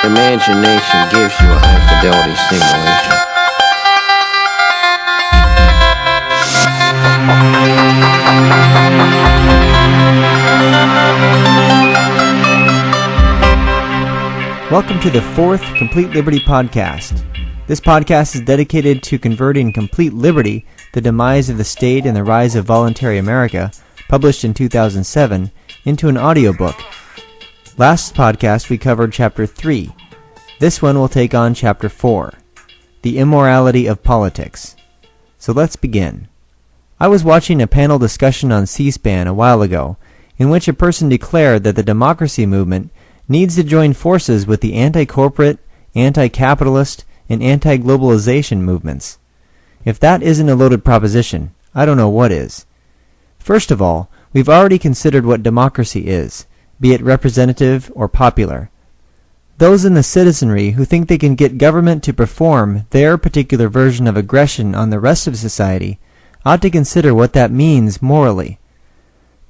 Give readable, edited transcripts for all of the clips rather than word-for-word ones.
Imagination gives you a high-fidelity simulation. Welcome to the fourth Complete Liberty podcast. This podcast is dedicated to converting Complete Liberty, the demise of the state and the rise of voluntary America, published in 2007, into an audiobook. Last podcast we covered Chapter 3. This one will take on Chapter 4, The Immorality of Politics. So let's begin. I was watching a panel discussion on C-SPAN a while ago, in which a person declared that the democracy movement needs to join forces with the anti-corporate, anti-capitalist, and anti-globalization movements. If that isn't a loaded proposition, I don't know what is. First of all, we've already considered what democracy is, be it representative or popular. Those in the citizenry who think they can get government to perform their particular version of aggression on the rest of society ought to consider what that means morally.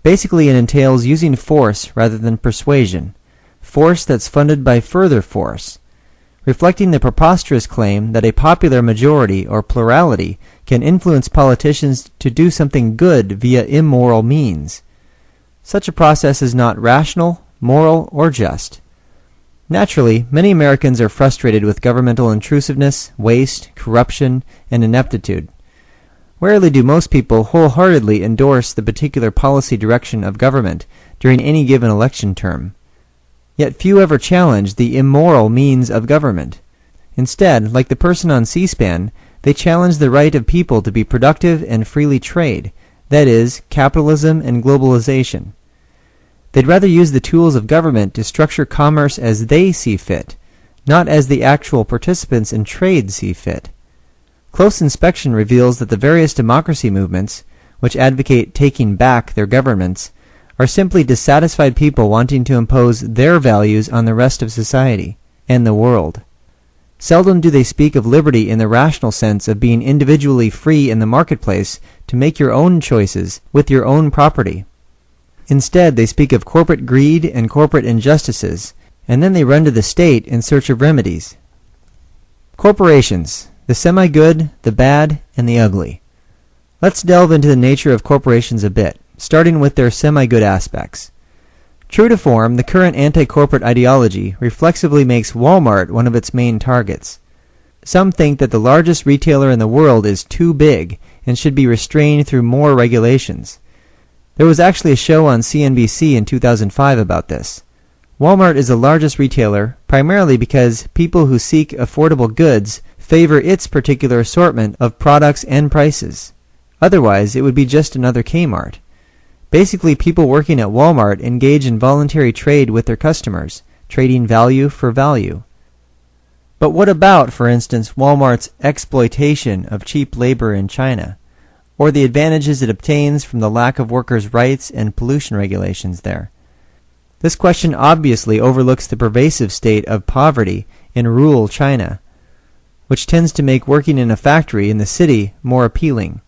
Basically, it entails using force rather than persuasion, force that's funded by further force, reflecting the preposterous claim that a popular majority or plurality can influence politicians to do something good via immoral means. Such a process is not rational, moral, or just. Naturally, many Americans are frustrated with governmental intrusiveness, waste, corruption, and ineptitude. Rarely do most people wholeheartedly endorse the particular policy direction of government during any given election term. Yet few ever challenge the immoral means of government. Instead, like the person on C-SPAN, they challenge the right of people to be productive and freely trade, that is, capitalism and globalization. They'd rather use the tools of government to structure commerce as they see fit, not as the actual participants in trade see fit. Close inspection reveals that the various democracy movements, which advocate taking back their governments, are simply dissatisfied people wanting to impose their values on the rest of society and the world. Seldom do they speak of liberty in the rational sense of being individually free in the marketplace to make your own choices with your own property. Instead, they speak of corporate greed and corporate injustices, and then they run to the state in search of remedies. Corporations, the semi-good, the bad, and the ugly. Let's delve into the nature of corporations a bit, starting with their semi-good aspects. True to form, the current anti-corporate ideology reflexively makes Walmart one of its main targets. Some think that the largest retailer in the world is too big and should be restrained through more regulations. There was actually a show on CNBC in 2005 about this. Walmart is the largest retailer primarily because people who seek affordable goods favor its particular assortment of products and prices. Otherwise, it would be just another Kmart. Basically, people working at Walmart engage in voluntary trade with their customers, trading value for value. But what about, for instance, Walmart's exploitation of cheap labor in China, or the advantages it obtains from the lack of workers' rights and pollution regulations there? This question obviously overlooks the pervasive state of poverty in rural China, which tends to make working in a factory in the city more appealing.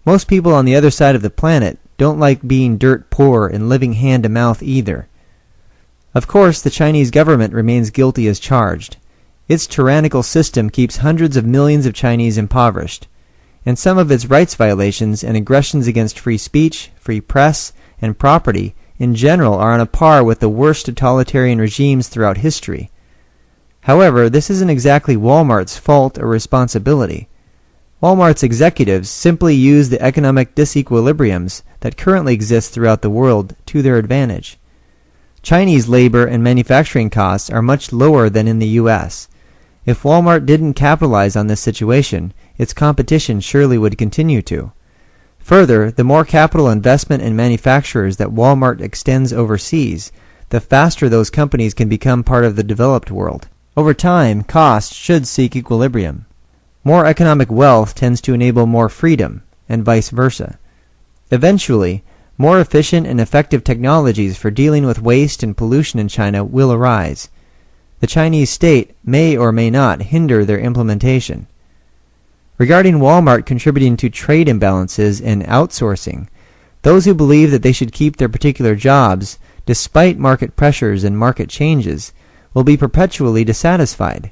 Most people on the other side of the planet don't like being dirt poor and living hand to mouth either. Of course, the Chinese government remains guilty as charged. Its tyrannical system keeps hundreds of millions of Chinese impoverished, and some of its rights violations and aggressions against free speech, free press, and property in general are on a par with the worst totalitarian regimes throughout history. However, this isn't exactly Walmart's fault or responsibility. Walmart's executives simply use the economic disequilibriums that currently exist throughout the world to their advantage. Chinese labor and manufacturing costs are much lower than in the U.S. If Walmart didn't capitalize on this situation, its competition surely would continue to. Further, the more capital investment in manufacturers that Walmart extends overseas, the faster those companies can become part of the developed world. Over time, costs should seek equilibrium. More economic wealth tends to enable more freedom, and vice versa. Eventually, more efficient and effective technologies for dealing with waste and pollution in China will arise. The Chinese state may or may not hinder their implementation. Regarding Walmart contributing to trade imbalances and outsourcing, those who believe that they should keep their particular jobs, despite market pressures and market changes, will be perpetually dissatisfied.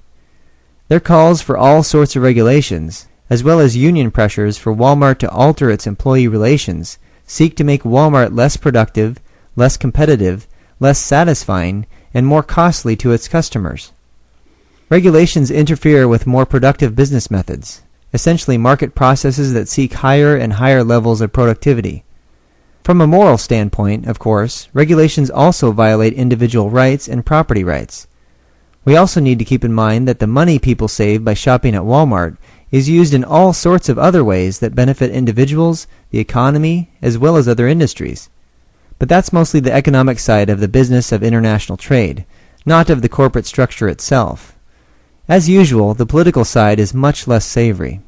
Their calls for all sorts of regulations, as well as union pressures for Walmart to alter its employee relations, seek to make Walmart less productive, less competitive, less satisfying, and more costly to its customers. Regulations interfere with more productive business methods, essentially market processes that seek higher and higher levels of productivity. From a moral standpoint, of course, regulations also violate individual rights and property rights. We also need to keep in mind that the money people save by shopping at Walmart is used in all sorts of other ways that benefit individuals, the economy, as well as other industries. But that's mostly the economic side of the business of international trade, not of the corporate structure itself. As usual, the political side is much less savory.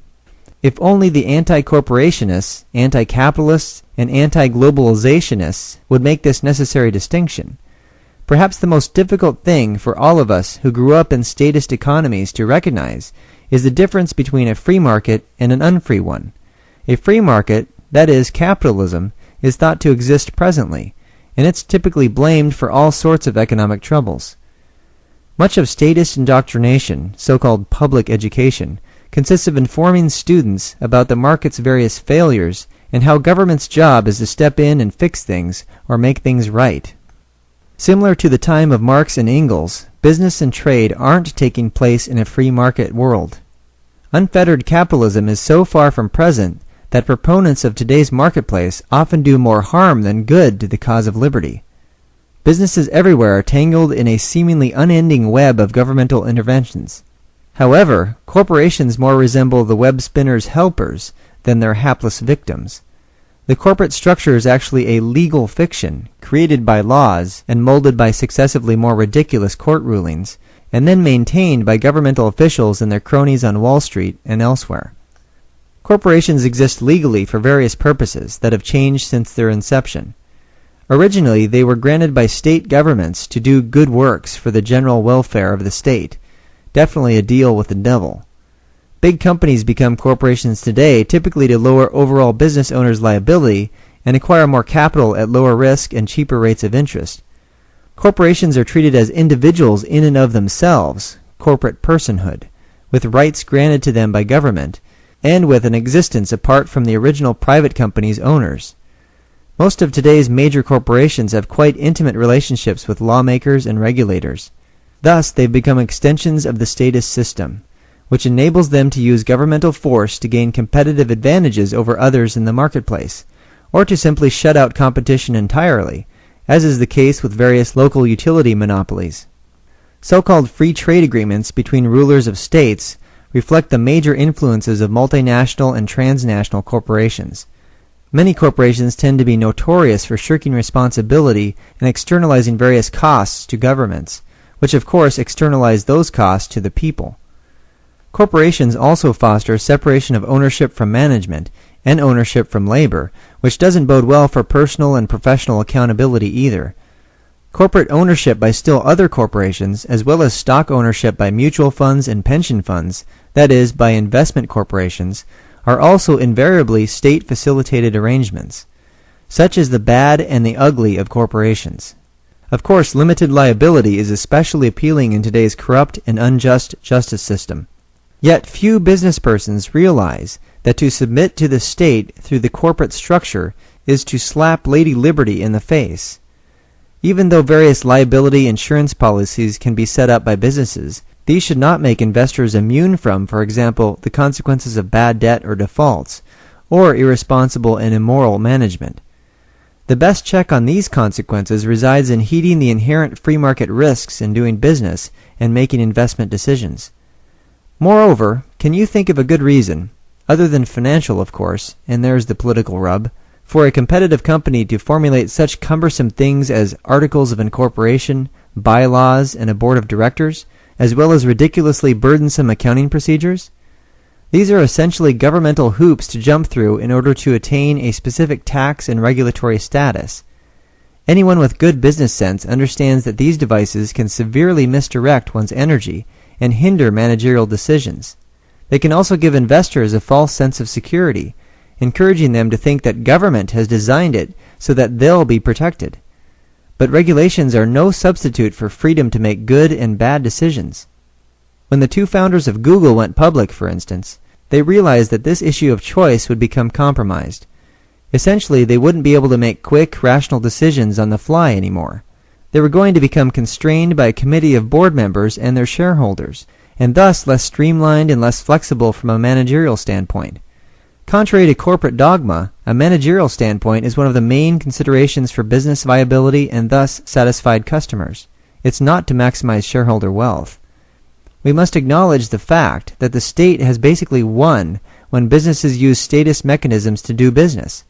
If only the anti-corporationists, anti-capitalists, and anti-globalizationists would make this necessary distinction. Perhaps the most difficult thing for all of us who grew up in statist economies to recognize is the difference between a free market and an unfree one. A free market, that is, capitalism, is thought to exist presently, and it's typically blamed for all sorts of economic troubles. Much of statist indoctrination, so-called public education, consists of informing students about the market's various failures and how government's job is to step in and fix things or make things right. Similar to the time of Marx and Engels, business and trade aren't taking place in a free market world. Unfettered capitalism is so far from present that proponents of today's marketplace often do more harm than good to the cause of liberty. Businesses everywhere are tangled in a seemingly unending web of governmental interventions. However, corporations more resemble the web spinner's helpers than their hapless victims. The corporate structure is actually a legal fiction, created by laws and molded by successively more ridiculous court rulings, and then maintained by governmental officials and their cronies on Wall Street and elsewhere. Corporations exist legally for various purposes that have changed since their inception. Originally, they were granted by state governments to do good works for the general welfare of the state, definitely a deal with the devil. Big companies become corporations today typically to lower overall business owners' liability and acquire more capital at lower risk and cheaper rates of interest. Corporations are treated as individuals in and of themselves, corporate personhood, with rights granted to them by government, and with an existence apart from the original private company's owners. Most of today's major corporations have quite intimate relationships with lawmakers and regulators. Thus, they've become extensions of the statist system, which enables them to use governmental force to gain competitive advantages over others in the marketplace, or to simply shut out competition entirely, as is the case with various local utility monopolies. So-called free trade agreements between rulers of states reflect the major influences of multinational and transnational corporations. Many corporations tend to be notorious for shirking responsibility and externalizing various costs to governments, which of course externalize those costs to the people. Corporations also foster separation of ownership from management and ownership from labor, which doesn't bode well for personal and professional accountability either. Corporate ownership by still other corporations, as well as stock ownership by mutual funds and pension funds, that is, by investment corporations, are also invariably state-facilitated arrangements. Such is the bad and the ugly of corporations. Of course, limited liability is especially appealing in today's corrupt and unjust justice system. Yet few business persons realize that to submit to the state through the corporate structure is to slap Lady Liberty in the face. Even though various liability insurance policies can be set up by businesses, these should not make investors immune from, for example, the consequences of bad debt or defaults, or irresponsible and immoral management. The best check on these consequences resides in heeding the inherent free market risks in doing business and making investment decisions. Moreover, can you think of a good reason, other than financial of course, and there's the political rub, for a competitive company to formulate such cumbersome things as articles of incorporation, bylaws, and a board of directors, as well as ridiculously burdensome accounting procedures? These are essentially governmental hoops to jump through in order to attain a specific tax and regulatory status. Anyone with good business sense understands that these devices can severely misdirect one's energy and hinder managerial decisions. They can also give investors a false sense of security, encouraging them to think that government has designed it so that they'll be protected. But regulations are no substitute for freedom to make good and bad decisions. When the two founders of Google went public, for instance, they realized that this issue of choice would become compromised. Essentially, they wouldn't be able to make quick, rational decisions on the fly anymore. They were going to become constrained by a committee of board members and their shareholders, and thus less streamlined and less flexible from a managerial standpoint. Contrary to corporate dogma, a managerial standpoint is one of the main considerations for business viability and thus satisfied customers. It's not to maximize shareholder wealth. We must acknowledge the fact that the state has basically won when businesses use statist mechanisms to do business.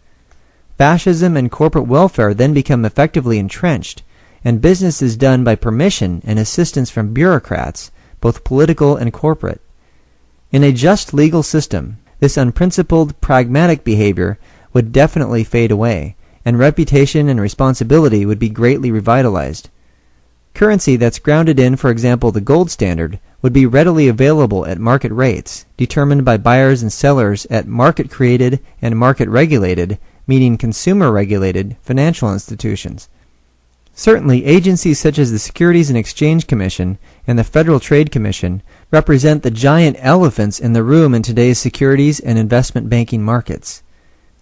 Fascism and corporate welfare then become effectively entrenched, and business is done by permission and assistance from bureaucrats, both political and corporate. In a just legal system, this unprincipled, pragmatic behavior would definitely fade away, and reputation and responsibility would be greatly revitalized. Currency that's grounded in, for example, the gold standard, would be readily available at market rates, determined by buyers and sellers at market-created and market-regulated, meaning consumer-regulated, financial institutions. Certainly, agencies such as the Securities and Exchange Commission and the Federal Trade Commission represent the giant elephants in the room in today's securities and investment banking markets.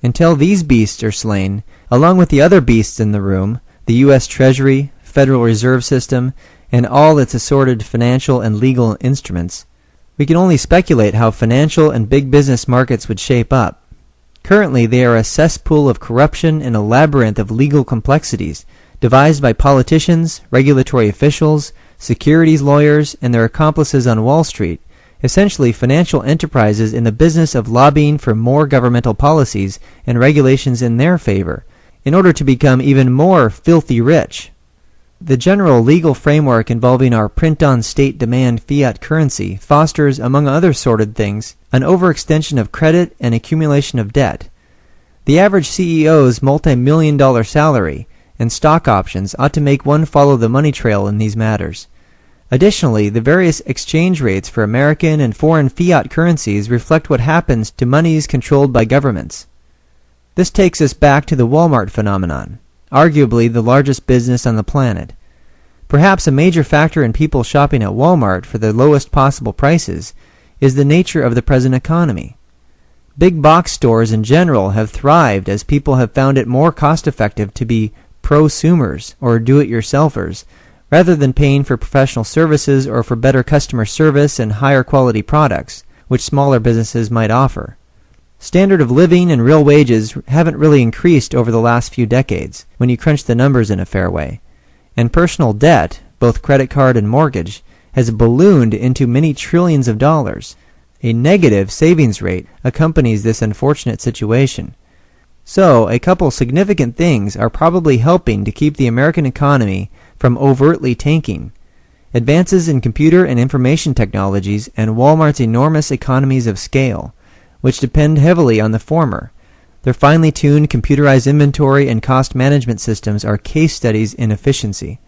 Until these beasts are slain, along with the other beasts in the room, the U.S. Treasury, Federal Reserve System, and all its assorted financial and legal instruments, we can only speculate how financial and big business markets would shape up. Currently, they are a cesspool of corruption and a labyrinth of legal complexities, devised by politicians, regulatory officials, securities lawyers, and their accomplices on Wall Street, essentially financial enterprises in the business of lobbying for more governmental policies and regulations in their favor, in order to become even more filthy rich. The general legal framework involving our print-on-state demand fiat currency fosters, among other sordid things, an overextension of credit and accumulation of debt. The average CEO's multi-million-dollar salary and stock options ought to make one follow the money trail in these matters. Additionally, the various exchange rates for American and foreign fiat currencies reflect what happens to monies controlled by governments. This takes us back to the Walmart phenomenon, arguably the largest business on the planet. Perhaps a major factor in people shopping at Walmart for the lowest possible prices is the nature of the present economy. Big box stores in general have thrived as people have found it more cost-effective to be prosumers or do-it-yourselfers rather than paying for professional services or for better customer service and higher quality products, which smaller businesses might offer. Standard of living and real wages haven't really increased over the last few decades, when you crunch the numbers in a fair way. And personal debt, both credit card and mortgage, has ballooned into many trillions of dollars. A negative savings rate accompanies this unfortunate situation. So, a couple significant things are probably helping to keep the American economy from overtly tanking. Advances in computer and information technologies and Walmart's enormous economies of scale, which depend heavily on the former. Their finely tuned computerized inventory and cost management systems are case studies in efficiency.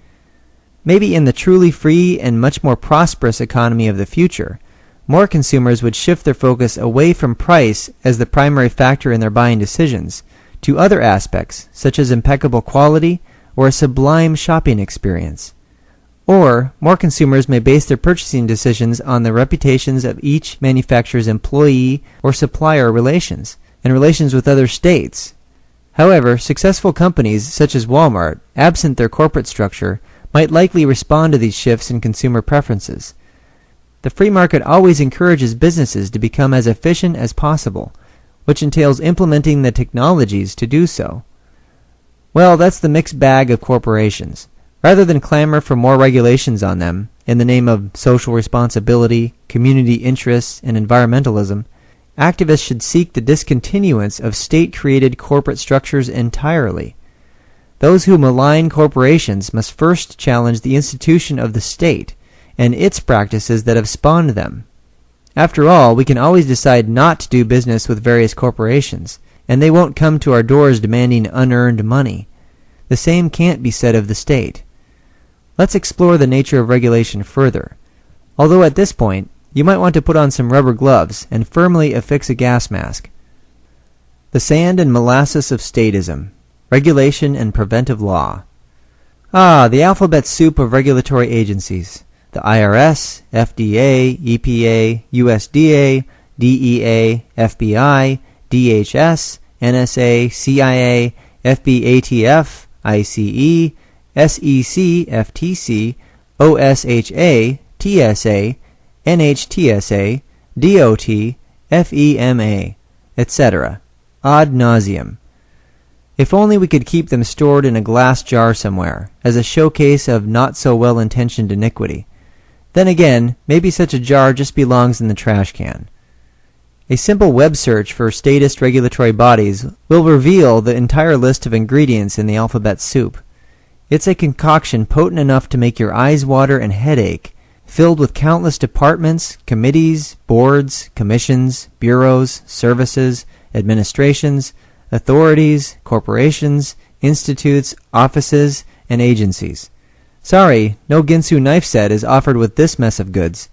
Maybe in the truly free and much more prosperous economy of the future, more consumers would shift their focus away from price as the primary factor in their buying decisions to other aspects, such as impeccable quality or a sublime shopping experience. Or, more consumers may base their purchasing decisions on the reputations of each manufacturer's employee or supplier relations, and relations with other states. However, successful companies such as Walmart, absent their corporate structure, might likely respond to these shifts in consumer preferences. The free market always encourages businesses to become as efficient as possible, which entails implementing the technologies to do so. Well, that's the mixed bag of corporations. Rather than clamor for more regulations on them, in the name of social responsibility, community interests, and environmentalism, activists should seek the discontinuance of state-created corporate structures entirely. Those who malign corporations must first challenge the institution of the state and its practices that have spawned them. After all, we can always decide not to do business with various corporations, and they won't come to our doors demanding unearned money. The same can't be said of the state. Let's explore the nature of regulation further. Although at this point, you might want to put on some rubber gloves and firmly affix a gas mask. The sand and molasses of statism, regulation and preventive law. The alphabet soup of regulatory agencies. The IRS, FDA, EPA, USDA, DEA, FBI, DHS, NSA, CIA, FBATF, ICE, SEC, FTC, OSHA, TSA, NHTSA, DOT, FEMA, etc. Ad nauseum. If only we could keep them stored in a glass jar somewhere, as a showcase of not-so-well-intentioned iniquity. Then again, maybe such a jar just belongs in the trash can. A simple web search for statist regulatory bodies will reveal the entire list of ingredients in the alphabet soup. It's a concoction potent enough to make your eyes water and headache, filled with countless departments, committees, boards, commissions, bureaus, services, administrations, authorities, corporations, institutes, offices, and agencies. Sorry, no Ginsu knife set is offered with this mess of goods.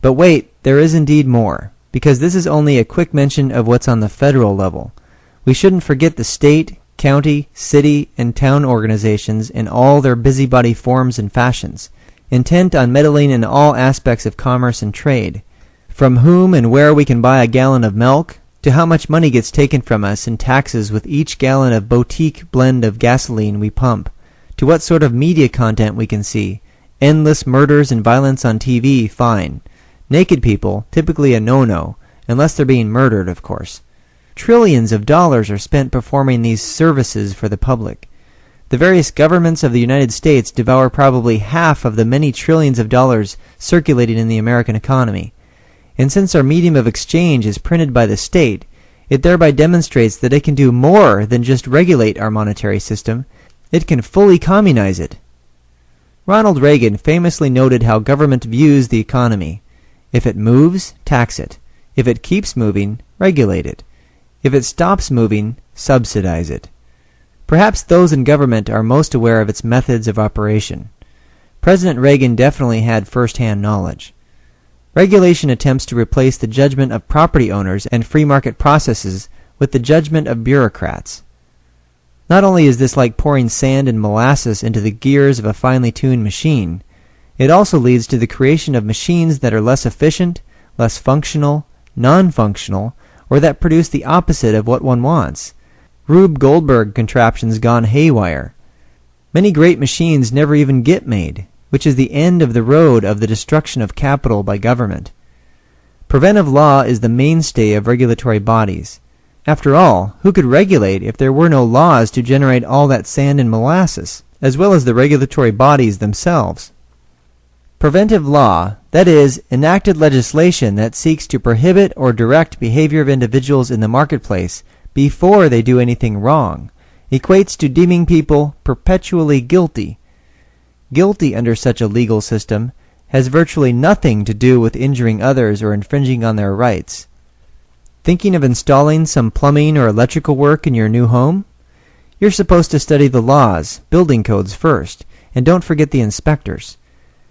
But wait, there is indeed more, because this is only a quick mention of what's on the federal level. We shouldn't forget the state, county, city, and town organizations in all their busybody forms and fashions, intent on meddling in all aspects of commerce and trade, from whom and where we can buy a gallon of milk, to how much money gets taken from us in taxes with each gallon of boutique blend of gasoline we pump, to what sort of media content we can see, endless murders and violence on TV, fine. Naked people, typically a no-no, unless they're being murdered, of course. Trillions of dollars are spent performing these services for the public. The various governments of the United States devour probably half of the many trillions of dollars circulating in the American economy. And since our medium of exchange is printed by the state, it thereby demonstrates that it can do more than just regulate our monetary system. It can fully communize it. Ronald Reagan famously noted how government views the economy. If it moves, tax it. If it keeps moving, regulate it. If it stops moving, subsidize it. Perhaps those in government are most aware of its methods of operation. President Reagan definitely had first-hand knowledge. Regulation attempts to replace the judgment of property owners and free market processes with the judgment of bureaucrats. Not only is this like pouring sand and molasses into the gears of a finely tuned machine, it also leads to the creation of machines that are less efficient, less functional, non-functional, or that produce the opposite of what one wants. Rube Goldberg contraptions gone haywire. Many great machines never even get made, which is the end of the road of the destruction of capital by government. Preventive law is the mainstay of regulatory bodies. After all, who could regulate if there were no laws to generate all that sand and molasses, as well as the regulatory bodies themselves? Preventive law, that is, enacted legislation that seeks to prohibit or direct behavior of individuals in the marketplace before they do anything wrong, equates to deeming people perpetually guilty. Guilty under such a legal system has virtually nothing to do with injuring others or infringing on their rights. Thinking of installing some plumbing or electrical work in your new home? You're supposed to study the laws, building codes first, and don't forget the inspectors.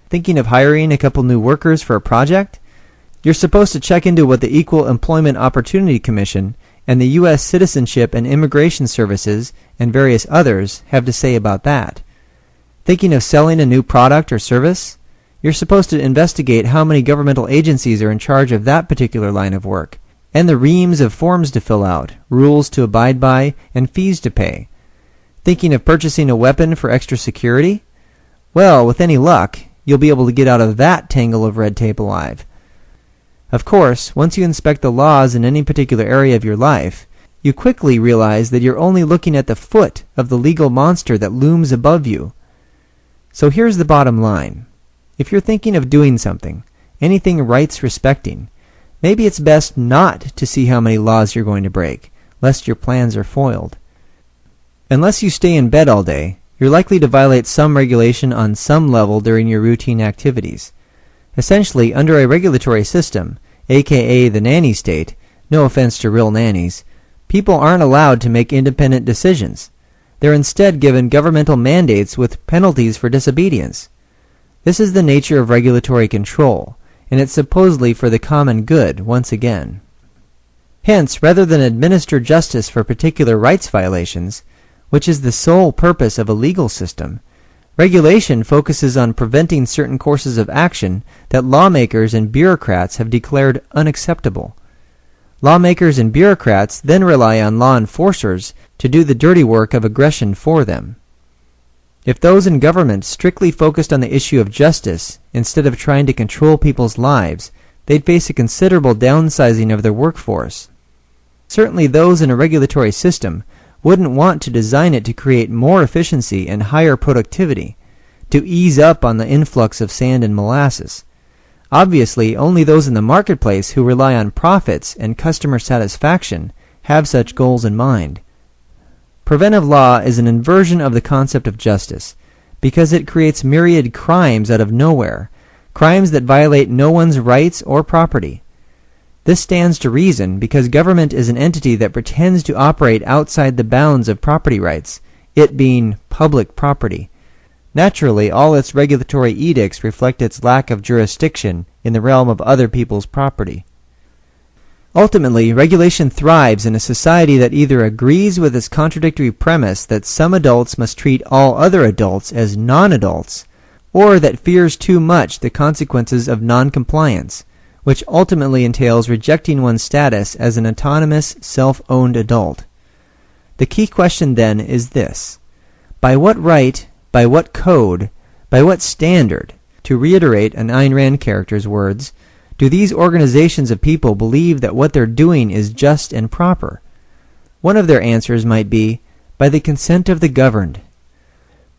Thinking of hiring a couple new workers for a project? You're supposed to check into what the Equal Employment Opportunity Commission and the U.S. Citizenship and Immigration Services and various others have to say about that. Thinking of selling a new product or service? You're supposed to investigate how many governmental agencies are in charge of that particular line of work, and the reams of forms to fill out, rules to abide by, and fees to pay. Thinking of purchasing a weapon for extra security? Well, with any luck, you'll be able to get out of that tangle of red tape alive. Of course, once you inspect the laws in any particular area of your life, you quickly realize that you're only looking at the foot of the legal monster that looms above you. So here's the bottom line. If you're thinking of doing something, anything rights respecting, maybe it's best not to see how many laws you're going to break, lest your plans are foiled. Unless you stay in bed all day, you're likely to violate some regulation on some level during your routine activities. Essentially, under a regulatory system, aka the nanny state, no offense to real nannies, people aren't allowed to make independent decisions. They're instead given governmental mandates with penalties for disobedience. This is the nature of regulatory control, and it's supposedly for the common good once again. Hence, rather than administer justice for particular rights violations, which is the sole purpose of a legal system, Regulation focuses on preventing certain courses of action that lawmakers and bureaucrats have declared unacceptable. Lawmakers and bureaucrats then rely on law enforcers to do the dirty work of aggression for them. If those in government strictly focused on the issue of justice instead of trying to control people's lives, they'd face a considerable downsizing of their workforce. Certainly those in a regulatory system wouldn't want to design it to create more efficiency and higher productivity, to ease up on the influx of sand and molasses. Obviously, only those in the marketplace who rely on profits and customer satisfaction have such goals in mind. Preventive law is an inversion of the concept of justice, because it creates myriad crimes out of nowhere, crimes that violate no one's rights or property. This stands to reason because government is an entity that pretends to operate outside the bounds of property rights, it being public property. Naturally, all its regulatory edicts reflect its lack of jurisdiction in the realm of other people's property. Ultimately, regulation thrives in a society that either agrees with its contradictory premise that some adults must treat all other adults as non-adults, or that fears too much the consequences of non-compliance, which ultimately entails rejecting one's status as an autonomous, self-owned adult. The key question then is this: by what right, by what code, by what standard, to reiterate an Ayn Rand character's words, do these organizations of people believe that what they're doing is just and proper? One of their answers might be, by the consent of the governed.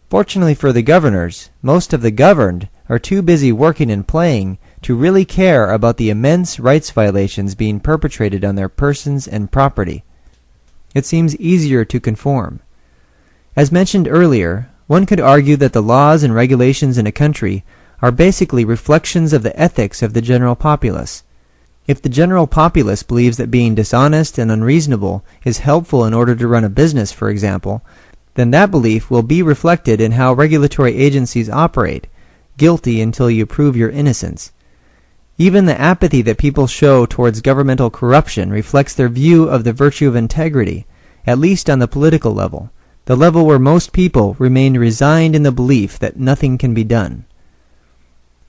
Fortunately for the governors, most of the governed are too busy working and playing to really care about the immense rights violations being perpetrated on their persons and property. It seems easier to conform. As mentioned earlier, one could argue that the laws and regulations in a country are basically reflections of the ethics of the general populace. If the general populace believes that being dishonest and unreasonable is helpful in order to run a business, for example, then that belief will be reflected in how regulatory agencies operate, guilty until you prove your innocence. Even the apathy that people show towards governmental corruption reflects their view of the virtue of integrity, at least on the political level, the level where most people remain resigned in the belief that nothing can be done.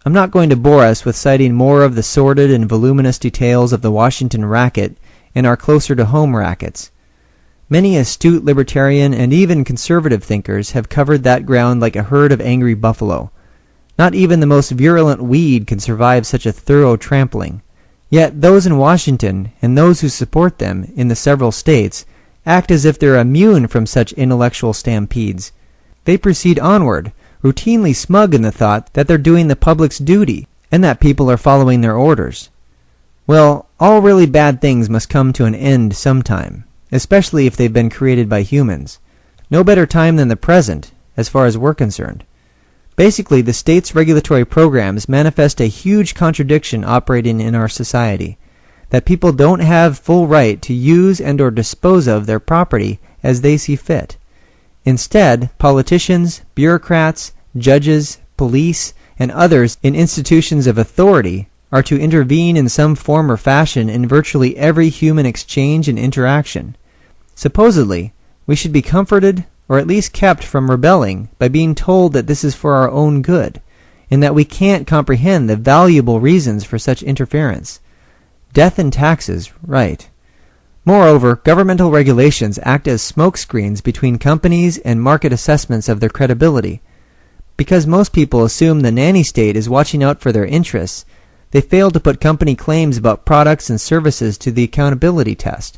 I'm not going to bore us with citing more of the sordid and voluminous details of the Washington racket and our closer-to-home rackets. Many astute libertarian and even conservative thinkers have covered that ground like a herd of angry buffalo. Not even the most virulent weed can survive such a thorough trampling. Yet those in Washington, and those who support them in the several states, act as if they're immune from such intellectual stampedes. They proceed onward, routinely smug in the thought that they're doing the public's duty, and that people are following their orders. Well, all really bad things must come to an end sometime, especially if they've been created by humans. No better time than the present, as far as we're concerned. Basically, the state's regulatory programs manifest a huge contradiction operating in our society, that people don't have full right to use and or dispose of their property as they see fit. Instead, politicians, bureaucrats, judges, police, and others in institutions of authority are to intervene in some form or fashion in virtually every human exchange and interaction. Supposedly, we should be comforted or at least kept from rebelling by being told that this is for our own good, and that we can't comprehend the valuable reasons for such interference. Death and taxes, right. Moreover, governmental regulations act as smokescreens between companies and market assessments of their credibility. Because most people assume the nanny state is watching out for their interests, they fail to put company claims about products and services to the accountability test.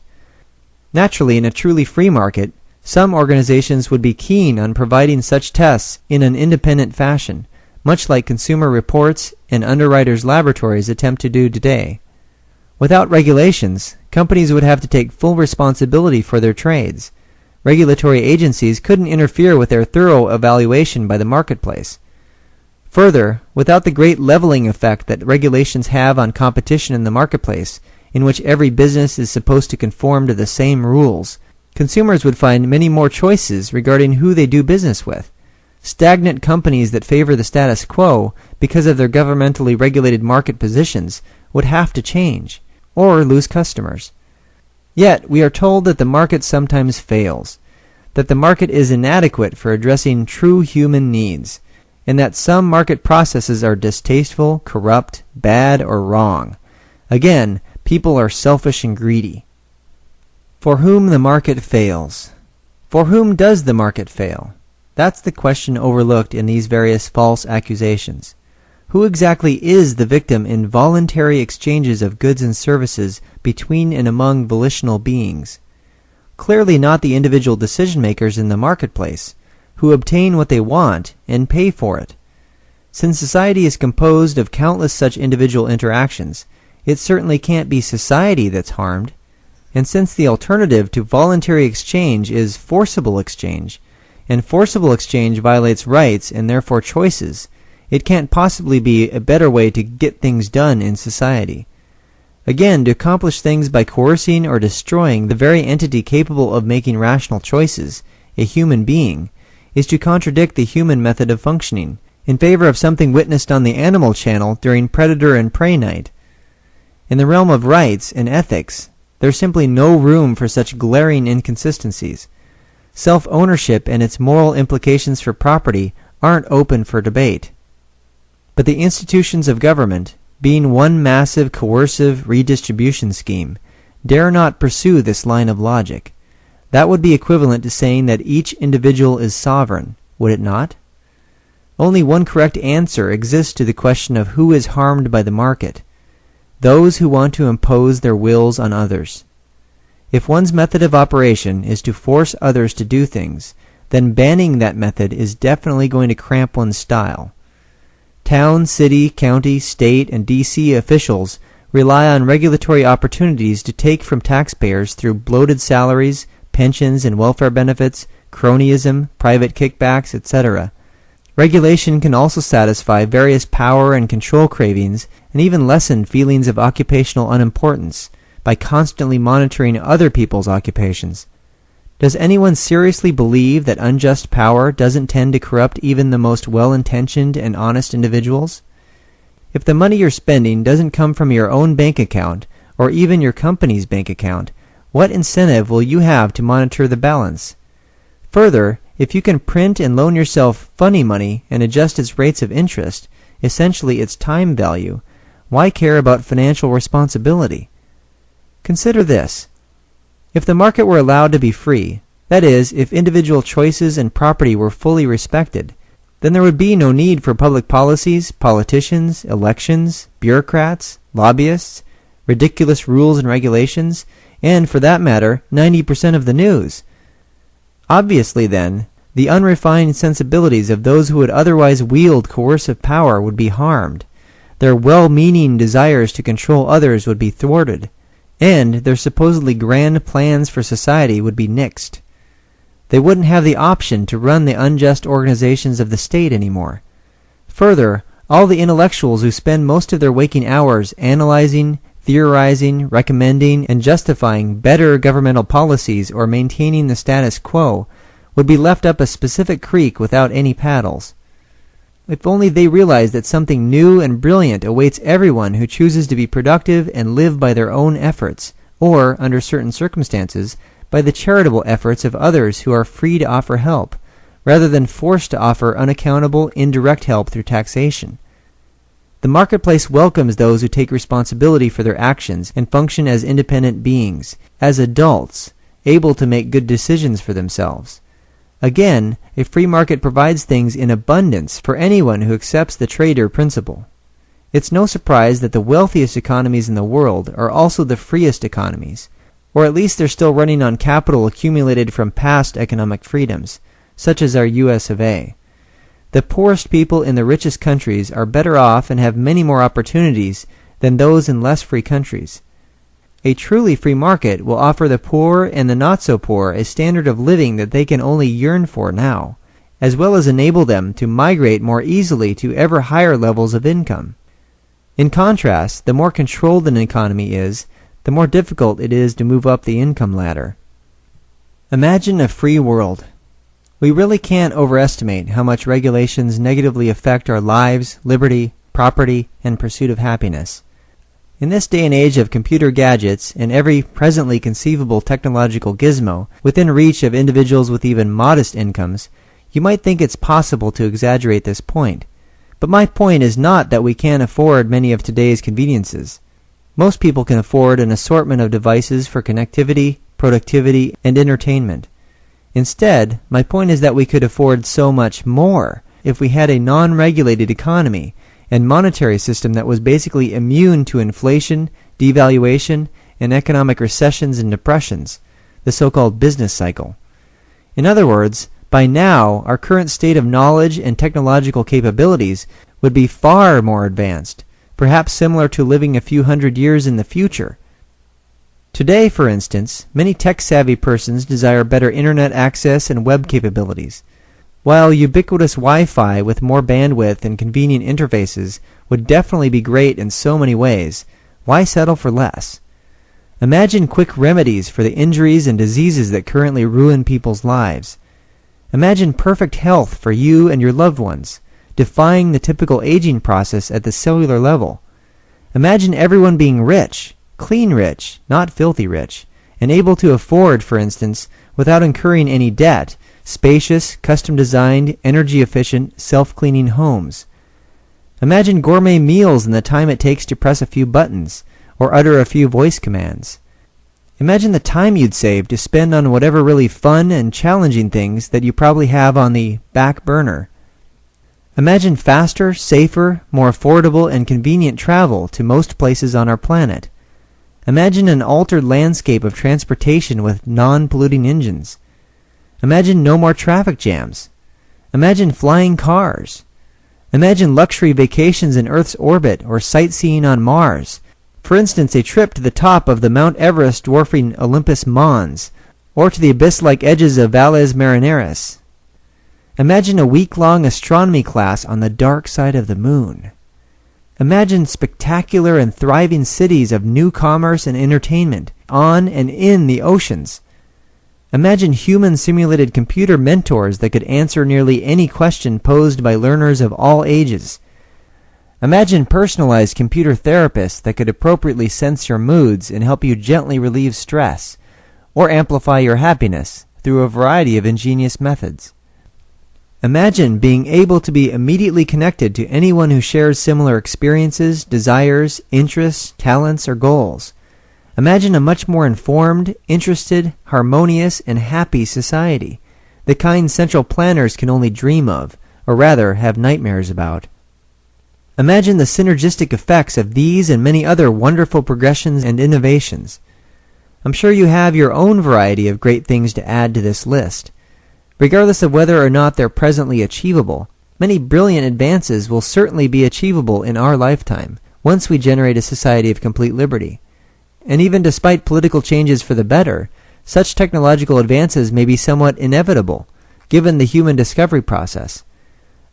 Naturally, in a truly free market, some organizations would be keen on providing such tests in an independent fashion, much like Consumer Reports and Underwriters Laboratories attempt to do today. Without regulations, companies would have to take full responsibility for their trades. Regulatory agencies couldn't interfere with their thorough evaluation by the marketplace. Further, without the great leveling effect that regulations have on competition in the marketplace, in which every business is supposed to conform to the same rules, consumers would find many more choices regarding who they do business with. Stagnant companies that favor the status quo because of their governmentally regulated market positions would have to change, or lose customers. Yet, we are told that the market sometimes fails. that the market is inadequate for addressing true human needs, and that some market processes are distasteful, corrupt, bad, or wrong. Again, people are selfish and greedy. For whom the market fails. For whom does the market fail? That's the question overlooked in these various false accusations. Who exactly is the victim in voluntary exchanges of goods and services between and among volitional beings? Clearly not the individual decision-makers in the marketplace, who obtain what they want and pay for it. Since society is composed of countless such individual interactions, it certainly can't be society that's harmed. And since the alternative to voluntary exchange is forcible exchange, and forcible exchange violates rights and therefore choices, it can't possibly be a better way to get things done in society. Again, to accomplish things by coercing or destroying the very entity capable of making rational choices, a human being, is to contradict the human method of functioning, in favor of something witnessed on the animal channel during predator and prey night. In the realm of rights and ethics, there's simply no room for such glaring inconsistencies. Self-ownership and its moral implications for property aren't open for debate. But the institutions of government, being one massive coercive redistribution scheme, dare not pursue this line of logic. That would be equivalent to saying that each individual is sovereign, would it not? Only one correct answer exists to the question of who is harmed by the market: those who want to impose their wills on others. If one's method of operation is to force others to do things, then banning that method is definitely going to cramp one's style. Town, city, county, state, and D.C. officials rely on regulatory opportunities to take from taxpayers through bloated salaries, pensions and welfare benefits, cronyism, private kickbacks, etc. Regulation can also satisfy various power and control cravings and even lessen feelings of occupational unimportance by constantly monitoring other people's occupations. Does anyone seriously believe that unjust power doesn't tend to corrupt even the most well-intentioned and honest individuals? If the money you're spending doesn't come from your own bank account, or even your company's bank account, what incentive will you have to monitor the balance? Further, if you can print and loan yourself funny money and adjust its rates of interest, essentially its time value, why care about financial responsibility? Consider this. If the market were allowed to be free, that is, if individual choices and property were fully respected, then there would be no need for public policies, politicians, elections, bureaucrats, lobbyists, ridiculous rules and regulations, and, for that matter, 90% of the news. Obviously, then, the unrefined sensibilities of those who would otherwise wield coercive power would be harmed, their well-meaning desires to control others would be thwarted, and their supposedly grand plans for society would be nixed. They wouldn't have the option to run the unjust organizations of the state anymore. Further, all the intellectuals who spend most of their waking hours analyzing, theorizing, recommending, and justifying better governmental policies or maintaining the status quo would be left up a specific creek without any paddles. If only they realized that something new and brilliant awaits everyone who chooses to be productive and live by their own efforts, or, under certain circumstances, by the charitable efforts of others who are free to offer help, rather than forced to offer unaccountable, indirect help through taxation. The marketplace welcomes those who take responsibility for their actions and function as independent beings, as adults, able to make good decisions for themselves. Again, a free market provides things in abundance for anyone who accepts the trader principle. It's no surprise that the wealthiest economies in the world are also the freest economies, or at least they're still running on capital accumulated from past economic freedoms, such as our US of A. The poorest people in the richest countries are better off and have many more opportunities than those in less free countries. A truly free market will offer the poor and the not-so-poor a standard of living that they can only yearn for now, as well as enable them to migrate more easily to ever higher levels of income. In contrast, the more controlled an economy is, the more difficult it is to move up the income ladder. Imagine a free world. We really can't overestimate how much regulations negatively affect our lives, liberty, property, and pursuit of happiness. In this day and age of computer gadgets and every presently conceivable technological gizmo within reach of individuals with even modest incomes, you might think it's possible to exaggerate this point. But my point is not that we can't afford many of today's conveniences. Most people can afford an assortment of devices for connectivity, productivity, and entertainment. Instead, my point is that we could afford so much more if we had a non-regulated economy and monetary system that was basically immune to inflation, devaluation, and economic recessions and depressions, the so-called business cycle. In other words, by now, our current state of knowledge and technological capabilities would be far more advanced, perhaps similar to living a few hundred years in the future. Today, for instance, many tech-savvy persons desire better internet access and web capabilities. While ubiquitous Wi-Fi with more bandwidth and convenient interfaces would definitely be great in so many ways, why settle for less? Imagine quick remedies for the injuries and diseases that currently ruin people's lives. Imagine perfect health for you and your loved ones, defying the typical aging process at the cellular level. Imagine everyone being rich, clean rich, not filthy rich, and able to afford, for instance, without incurring any debt, spacious, custom-designed, energy-efficient, self-cleaning homes. Imagine gourmet meals in the time it takes to press a few buttons or utter a few voice commands. Imagine the time you'd save to spend on whatever really fun and challenging things that you probably have on the back burner. Imagine faster, safer, more affordable, and convenient travel to most places on our planet. Imagine an altered landscape of transportation with non-polluting engines. Imagine no more traffic jams. Imagine flying cars. Imagine luxury vacations in Earth's orbit or sightseeing on Mars. For instance, a trip to the top of the Mount Everest dwarfing Olympus Mons, or to the abyss-like edges of Valles Marineris. Imagine a week-long astronomy class on the dark side of the moon. Imagine spectacular and thriving cities of new commerce and entertainment on and in the oceans. Imagine human-simulated computer mentors that could answer nearly any question posed by learners of all ages. Imagine personalized computer therapists that could appropriately sense your moods and help you gently relieve stress, or amplify your happiness through a variety of ingenious methods. Imagine being able to be immediately connected to anyone who shares similar experiences, desires, interests, talents, or goals. Imagine a much more informed, interested, harmonious, and happy society, the kind central planners can only dream of, or rather have nightmares about. Imagine the synergistic effects of these and many other wonderful progressions and innovations. I'm sure you have your own variety of great things to add to this list. Regardless of whether or not they're presently achievable, many brilliant advances will certainly be achievable in our lifetime, once we generate a society of complete liberty. And even despite political changes for the better, such technological advances may be somewhat inevitable, given the human discovery process.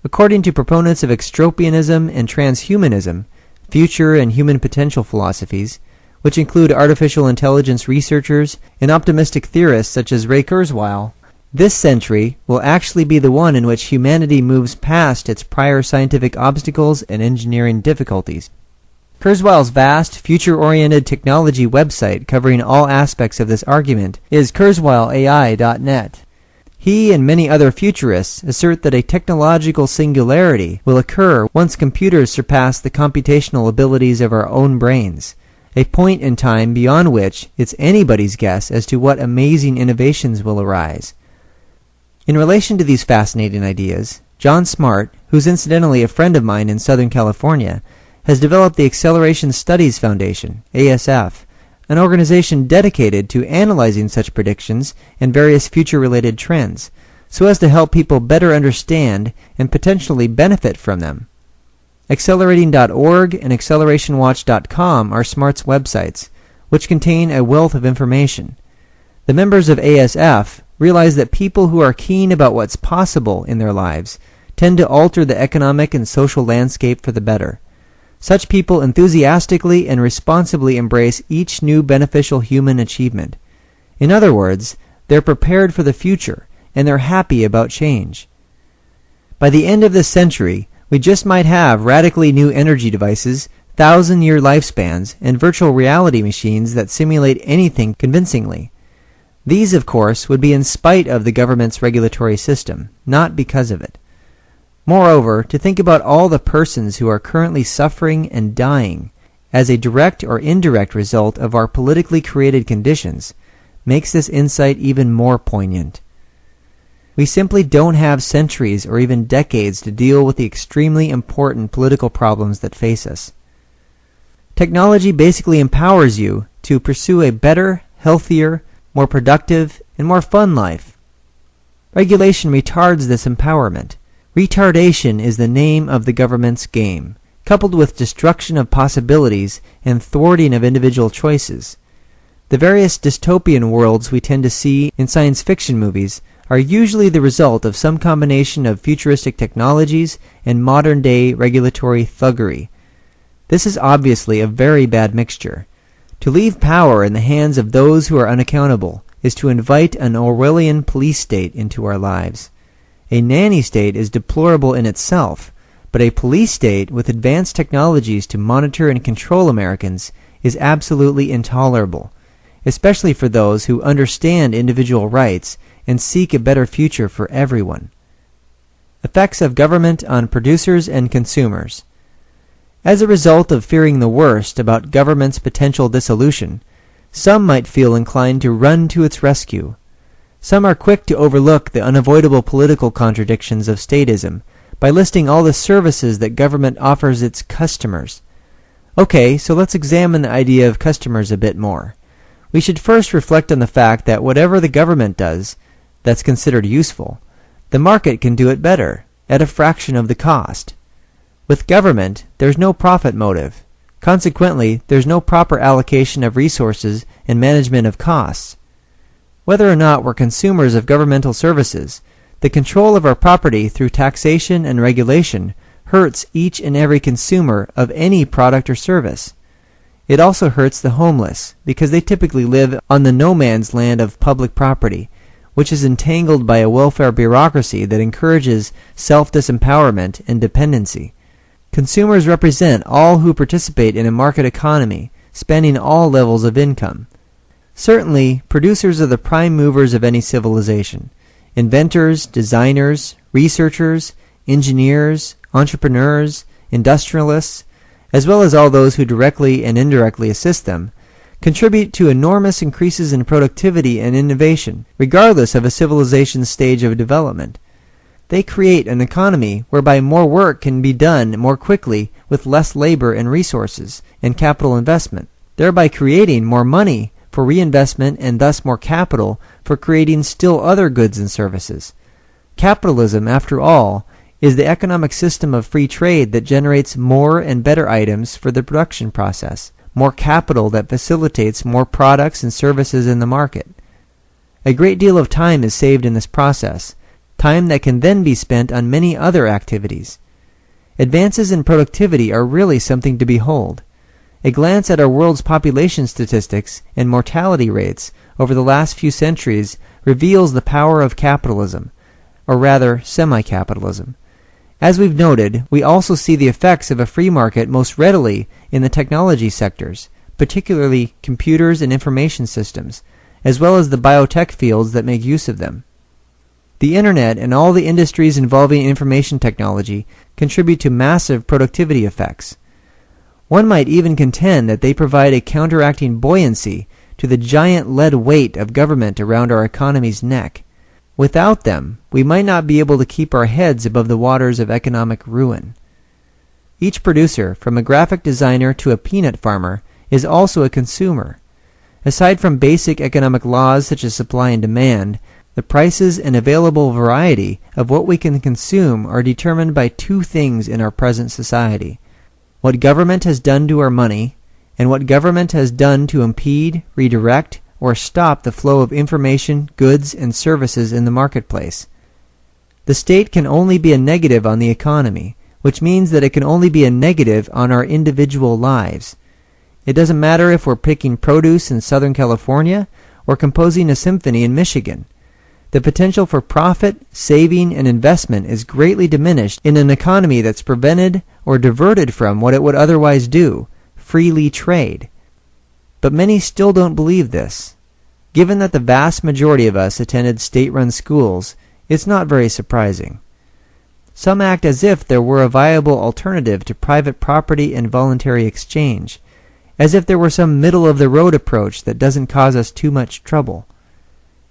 According to proponents of extropianism and transhumanism, future and human potential philosophies, which include artificial intelligence researchers and optimistic theorists such as Ray Kurzweil, this century will actually be the one in which humanity moves past its prior scientific obstacles and engineering difficulties. Kurzweil's vast, future-oriented technology website covering all aspects of this argument is kurzweilai.net. He and many other futurists assert that a technological singularity will occur once computers surpass the computational abilities of our own brains, a point in time beyond which it's anybody's guess as to what amazing innovations will arise. In relation to these fascinating ideas, John Smart, who's incidentally a friend of mine in Southern California, has developed the Acceleration Studies Foundation, ASF, an organization dedicated to analyzing such predictions and various future-related trends, so as to help people better understand and potentially benefit from them. Accelerating.org and accelerationwatch.com are Smart's websites, which contain a wealth of information. The members of ASF realize that people who are keen about what's possible in their lives tend to alter the economic and social landscape for the better. Such people enthusiastically and responsibly embrace each new beneficial human achievement. In other words, they're prepared for the future, and they're happy about change. By the end of this century, we just might have radically new energy devices, 1,000-year lifespans, and virtual reality machines that simulate anything convincingly. These, of course, would be in spite of the government's regulatory system, not because of it. Moreover, to think about all the persons who are currently suffering and dying as a direct or indirect result of our politically created conditions makes this insight even more poignant. We simply don't have centuries or even decades to deal with the extremely important political problems that face us. Technology basically empowers you to pursue a better, healthier, more productive, and more fun life. Regulation retards this empowerment. Retardation is the name of the government's game, coupled with destruction of possibilities and thwarting of individual choices. The various dystopian worlds we tend to see in science fiction movies are usually the result of some combination of futuristic technologies and modern-day regulatory thuggery. This is obviously a very bad mixture. To leave power in the hands of those who are unaccountable is to invite an Orwellian police state into our lives. A nanny state is deplorable in itself, but a police state with advanced technologies to monitor and control Americans is absolutely intolerable, especially for those who understand individual rights and seek a better future for everyone. Effects of government on producers and consumers. As a result of fearing the worst about government's potential dissolution, some might feel inclined to run to its rescue. Some are quick to overlook the unavoidable political contradictions of statism by listing all the services that government offers its customers. Okay, so let's examine the idea of customers a bit more. We should first reflect on the fact that whatever the government does that's considered useful, the market can do it better, at a fraction of the cost. With government, there's no profit motive. Consequently, there's no proper allocation of resources and management of costs. Whether or not we're consumers of governmental services, the control of our property through taxation and regulation hurts each and every consumer of any product or service. It also hurts the homeless, because they typically live on the no man's land of public property, which is entangled by a welfare bureaucracy that encourages self-disempowerment and dependency. Consumers represent all who participate in a market economy, spanning all levels of income. Certainly, producers are the prime movers of any civilization. Inventors, designers, researchers, engineers, entrepreneurs, industrialists, as well as all those who directly and indirectly assist them, contribute to enormous increases in productivity and innovation, regardless of a civilization's stage of development. They create an economy whereby more work can be done more quickly with less labor and resources and capital investment, thereby creating more money for reinvestment and thus more capital for creating still other goods and services. Capitalism, after all, is the economic system of free trade that generates more and better items for the production process, more capital that facilitates more products and services in the market. A great deal of time is saved in this process, time that can then be spent on many other activities. Advances in productivity are really something to behold. A glance at our world's population statistics and mortality rates over the last few centuries reveals the power of capitalism, or rather semi-capitalism. As we've noted, we also see the effects of a free market most readily in the technology sectors, particularly computers and information systems, as well as the biotech fields that make use of them. The internet and all the industries involving information technology contribute to massive productivity effects. One might even contend that they provide a counteracting buoyancy to the giant lead weight of government around our economy's neck. Without them, we might not be able to keep our heads above the waters of economic ruin. Each producer, from a graphic designer to a peanut farmer, is also a consumer. Aside from basic economic laws such as supply and demand, the prices and available variety of what we can consume are determined by two things in our present society: what government has done to our money, and what government has done to impede, redirect, or stop the flow of information, goods, and services in the marketplace. The state can only be a negative on the economy, which means that it can only be a negative on our individual lives. It doesn't matter if we're picking produce in Southern California or composing a symphony in Michigan. The potential for profit, saving, and investment is greatly diminished in an economy that's prevented or diverted from what it would otherwise do, freely trade. But many still don't believe this. Given that the vast majority of us attended state-run schools, it's not very surprising. Some act as if there were a viable alternative to private property and voluntary exchange, as if there were some middle-of-the-road approach that doesn't cause us too much trouble.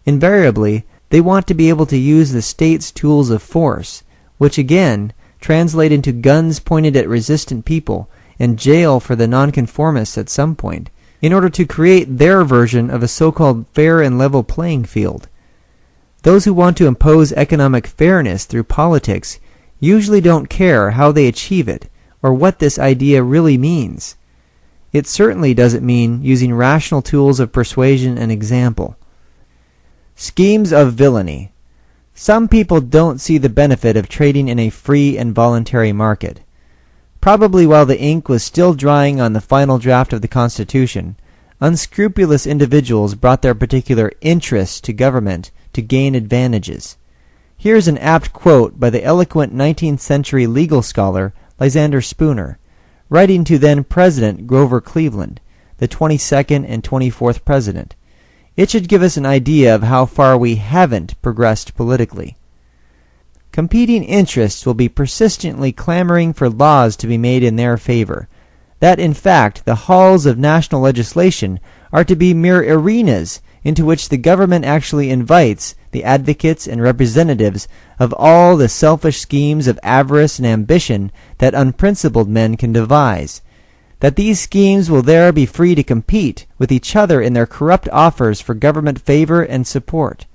Invariably, they want to be able to use the state's tools of force, which again translate into guns pointed at resistant people and jail for the nonconformists at some point, in order to create their version of a so-called fair and level playing field. Those who want to impose economic fairness through politics usually don't care how they achieve it or what this idea really means. It certainly doesn't mean using rational tools of persuasion and example. Schemes of villainy. Some people don't see the benefit of trading in a free and voluntary market. Probably while the ink was still drying on the final draft of the Constitution, unscrupulous individuals brought their particular interests to government to gain advantages. Here's an apt quote by the eloquent 19th century legal scholar Lysander Spooner, writing to then-President Grover Cleveland, the 22nd and 24th President. It should give us an idea of how far we haven't progressed politically. Competing interests will be persistently clamoring for laws to be made in their favor, that in fact the halls of national legislation are to be mere arenas into which the government actually invites the advocates and representatives of all the selfish schemes of avarice and ambition that unprincipled men can devise, that these schemes will there be free to compete with each other in their corrupt offers for government favor and support,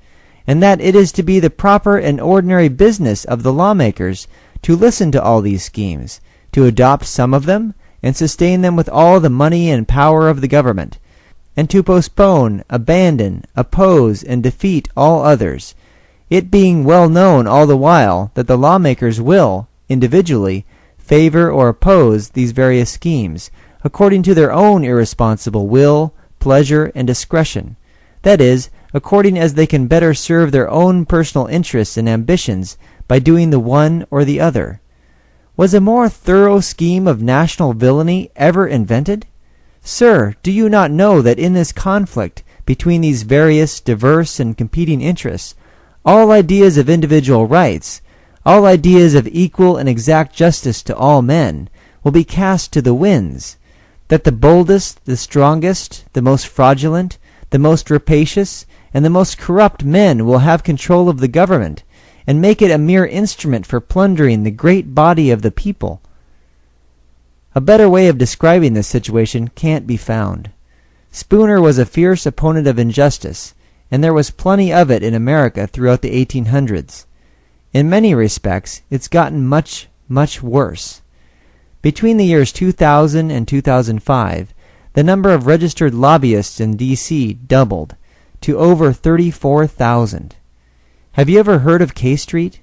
and that it is to be the proper and ordinary business of the lawmakers to listen to all these schemes, to adopt some of them, and sustain them with all the money and power of the government, and to postpone, abandon, oppose, and defeat all others, it being well known all the while that the lawmakers will, individually, favor or oppose these various schemes, according to their own irresponsible will, pleasure, and discretion, that is, according as they can better serve their own personal interests and ambitions by doing the one or the other. Was a more thorough scheme of national villainy ever invented? Sir, do you not know that in this conflict between these various, diverse, and competing interests, all ideas of individual rights, all ideas of equal and exact justice to all men, will be cast to the winds, that the boldest, the strongest, the most fraudulent, the most rapacious, and the most corrupt men will have control of the government, and make it a mere instrument for plundering the great body of the people? A better way of describing this situation can't be found. Spooner was a fierce opponent of injustice, and there was plenty of it in America throughout the 1800s. In many respects, it's gotten much, much worse. Between the years 2000 and 2005, the number of registered lobbyists in D.C. doubled to over 34,000. Have you ever heard of K Street?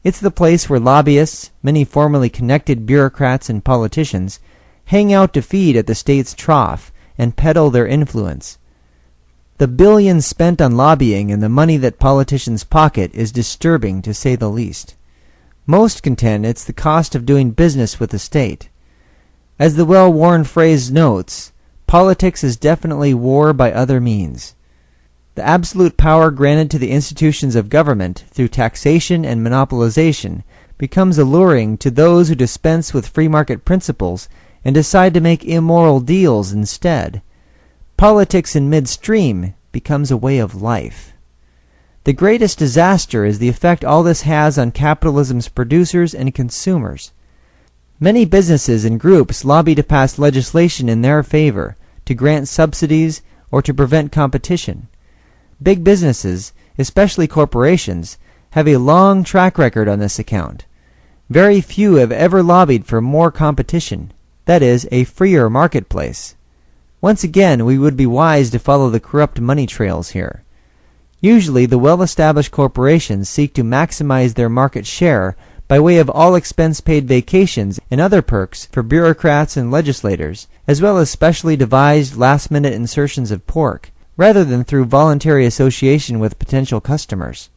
It's the place where lobbyists, many formerly connected bureaucrats and politicians, hang out to feed at the state's trough and peddle their influence. The billions spent on lobbying and the money that politicians pocket is disturbing, to say the least. Most contend it's the cost of doing business with the state. As the well-worn phrase notes, politics is definitely war by other means. The absolute power granted to the institutions of government through taxation and monopolization becomes alluring to those who dispense with free market principles and decide to make immoral deals instead. Politics in midstream becomes a way of life. The greatest disaster is the effect all this has on capitalism's producers and consumers. Many businesses and groups lobby to pass legislation in their favor, to grant subsidies, or to prevent competition. Big businesses, especially corporations, have a long track record on this account. Very few have ever lobbied for more competition, that is, a freer marketplace. Once again, we would be wise to follow the corrupt money trails here. Usually, the well-established corporations seek to maximize their market share by way of all-expense-paid vacations and other perks for bureaucrats and legislators, as well as specially devised last-minute insertions of pork, rather than through voluntary association with potential customers.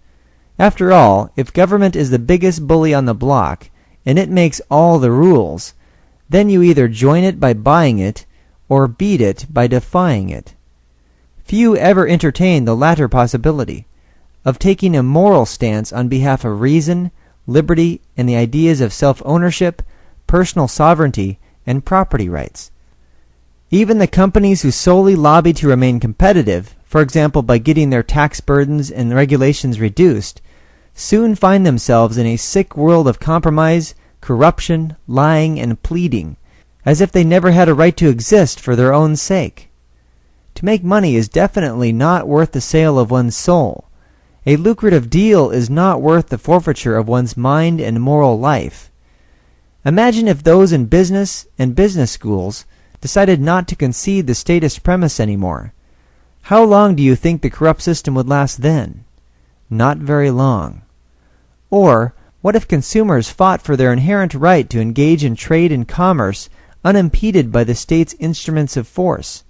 After all, if government is the biggest bully on the block, and it makes all the rules, then you either join it by buying it, or beat it by defying it. Few ever entertain the latter possibility, of taking a moral stance on behalf of reason, liberty, and the ideas of self-ownership, personal sovereignty, and property rights. Even the companies who solely lobby to remain competitive, for example by getting their tax burdens and regulations reduced, soon find themselves in a sick world of compromise, corruption, lying, and pleading, as if they never had a right to exist for their own sake. To make money is definitely not worth the sale of one's soul. A lucrative deal is not worth the forfeiture of one's mind and moral life. Imagine if those in business and business schools decided not to concede the statist premise anymore. How long do you think the corrupt system would last then? Not very long. Or, what if consumers fought for their inherent right to engage in trade and commerce unimpeded by the state's instruments of force?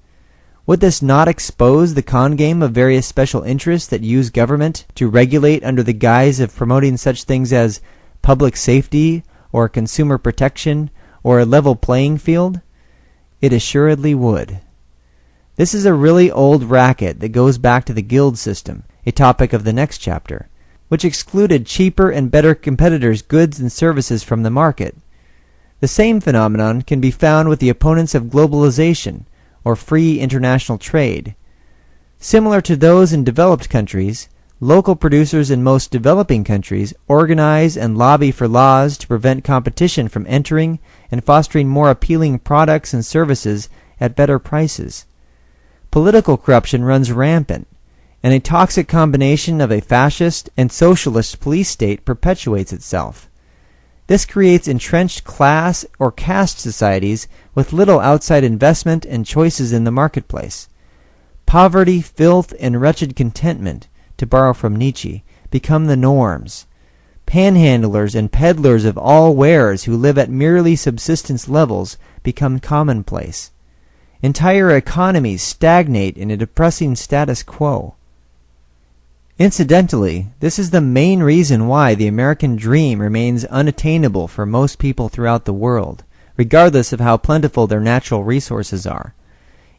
Would this not expose the con game of various special interests that use government to regulate under the guise of promoting such things as public safety or consumer protection or a level playing field? It assuredly would. This is a really old racket that goes back to the guild system, a topic of the next chapter, which excluded cheaper and better competitors' goods and services from the market. The same phenomenon can be found with the opponents of globalization, or free international trade. Similar to those in developed countries, local producers in most developing countries organize and lobby for laws to prevent competition from entering and fostering more appealing products and services at better prices. Political corruption runs rampant, and a toxic combination of a fascist and socialist police state perpetuates itself. This creates entrenched class or caste societies with little outside investment and choices in the marketplace. Poverty, filth, and wretched contentment, to borrow from Nietzsche, become the norms. Panhandlers and peddlers of all wares who live at merely subsistence levels become commonplace. Entire economies stagnate in a depressing status quo. Incidentally, this is the main reason why the American dream remains unattainable for most people throughout the world, regardless of how plentiful their natural resources are.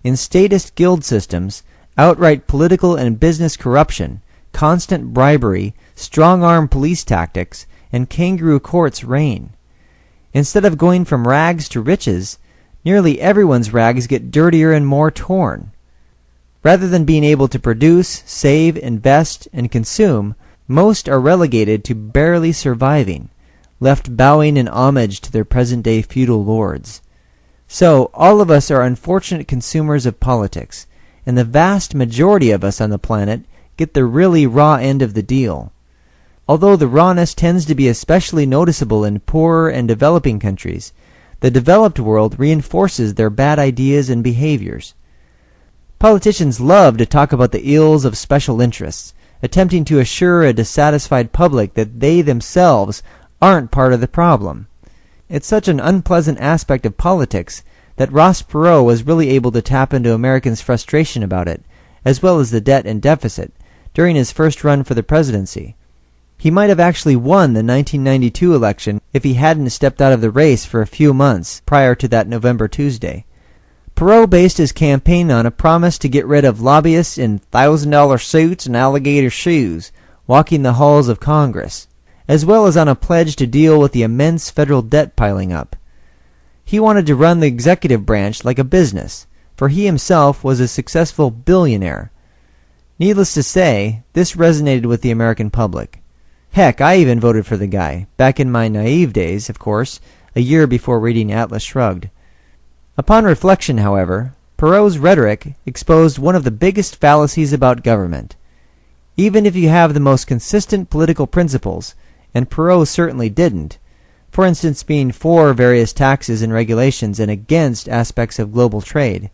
In statist guild systems, outright political and business corruption, constant bribery, strong-arm police tactics, and kangaroo courts reign. Instead of going from rags to riches, nearly everyone's rags get dirtier and more torn. Rather than being able to produce, save, invest, and consume, most are relegated to barely surviving, left bowing in homage to their present-day feudal lords. So, all of us are unfortunate consumers of politics, and the vast majority of us on the planet get the really raw end of the deal. Although the rawness tends to be especially noticeable in poorer and developing countries, the developed world reinforces their bad ideas and behaviors. Politicians love to talk about the ills of special interests, attempting to assure a dissatisfied public that they themselves aren't part of the problem. It's such an unpleasant aspect of politics that Ross Perot was really able to tap into Americans' frustration about it, as well as the debt and deficit, during his first run for the presidency. He might have actually won the 1992 election if he hadn't stepped out of the race for a few months prior to that November Tuesday. Perot based his campaign on a promise to get rid of lobbyists in $1,000 suits and alligator shoes walking the halls of Congress, as well as on a pledge to deal with the immense federal debt piling up. He wanted to run the executive branch like a business, for he himself was a successful billionaire. Needless to say, this resonated with the American public. Heck, I even voted for the guy, back in my naive days, of course, a year before reading Atlas Shrugged. Upon reflection, however, Perot's rhetoric exposed one of the biggest fallacies about government. Even if you have the most consistent political principles, and Perot certainly didn't, for instance being for various taxes and regulations and against aspects of global trade,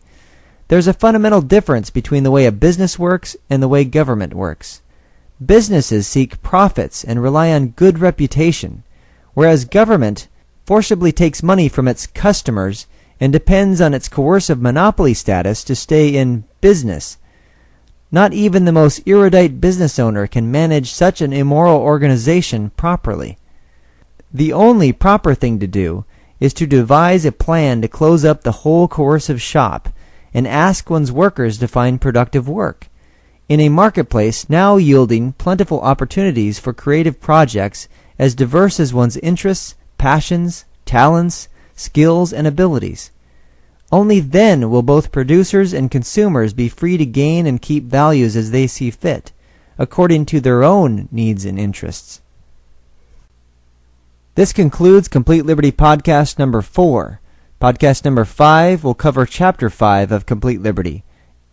there's a fundamental difference between the way a business works and the way government works. Businesses seek profits and rely on good reputation, whereas government forcibly takes money from its customers and depends on its coercive monopoly status to stay in business. Not even the most erudite business owner can manage such an immoral organization properly. The only proper thing to do is to devise a plan to close up the whole coercive shop and ask one's workers to find productive work. In a marketplace now yielding plentiful opportunities for creative projects as diverse as one's interests, passions, talents, skills, and abilities. Only then will both producers and consumers be free to gain and keep values as they see fit, according to their own needs and interests. This concludes Complete Liberty Podcast number 4. Podcast number 5 will cover Chapter 5 of Complete Liberty,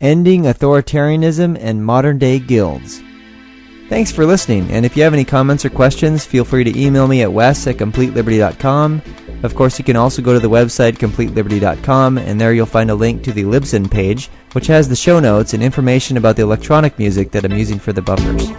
Ending Authoritarianism and Modern-Day Guilds. Thanks for listening, and if you have any comments or questions, feel free to email me at wes@completeliberty.com. Of course, you can also go to the website completeliberty.com, and there you'll find a link to the Libsyn page, which has the show notes and information about the electronic music that I'm using for the buffers.